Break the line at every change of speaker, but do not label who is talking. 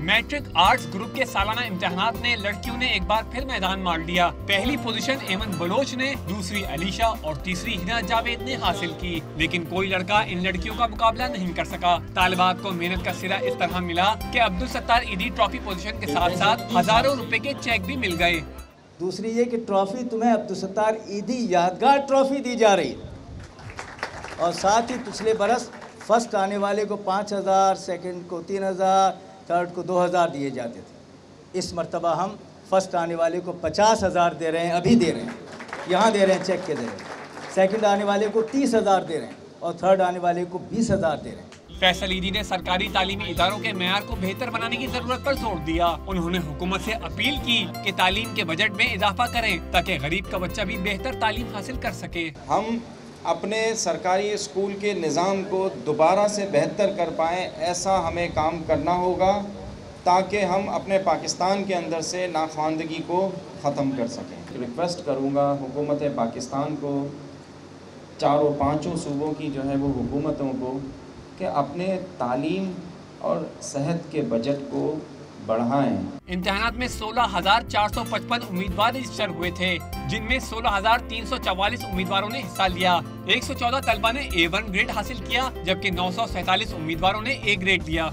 Matric arts group के सालाना इम्तिहानात ने लड़कियों ने एक बार फिर मैदान मार दिया। पहली पोजीशन एमन बलोच ने, दूसरी अलीशा और तीसरी हिना जावेद ने हासिल की, लेकिन कोई लड़का इन लड़कियों का मुकाबला नहीं कर सका। तालिबात को मेहनत का सिरा इस तरह मिला कि अब्दुल सत्तार ईदी ट्रॉफी पोजीशन के साथ साथ हजारों रुपए के चेक भी मिल गए।
दूसरी ये कि ट्रॉफी तुम्हें अब्दुल सत्तार ईदी यादगार ट्रॉफी दी जा रही है, और साथ ही पिछले बरस फर्स्ट आने वाले को 5,000, सेकंड को 3,000, थर्ड को 2,000 दिए जाते थे। इस मर्तबा हम फर्स्ट आने वाले को 50,000 दे रहे हैं, अभी दे रहे हैं, यहाँ दे रहे हैं, चेक के दे रहे हैं। सेकंड आने वाले को 30,000 दे रहे हैं और थर्ड आने वाले को 20,000 दे रहे हैं।
फैसल ईदी ने सरकारी तालीमी इदारों के मेयार को बेहतर बनाने की जरूरत पर जोर दिया। उन्होंने हुकूमत से अपील की कि तालीम के बजट में इजाफा करें ताकि गरीब का बच्चा भी बेहतर तालीम हासिल कर सके।
हम अपने सरकारी स्कूल के निज़ाम को दोबारा से बेहतर कर पाएँ, ऐसा हमें काम करना होगा ताकि हम अपने पाकिस्तान के अंदर से नाखवानदगी को ख़त्म कर सकें। रिक्वेस्ट करूँगा हुकूमत पाकिस्तान को, चारों पाँचों सूबों की जो है वो हुकूमतों को, कि अपने तालीम और सेहत के बजट को बढ़ाएं।
इम्तिहानात में 16,455 उम्मीदवार रजिस्टर हुए थे, जिनमें 16,344 उम्मीदवारों ने हिस्सा लिया। 114 तलबा ने A1 ग्रेड हासिल किया, जबकि 947 उम्मीदवारों ने A ग्रेड लिया।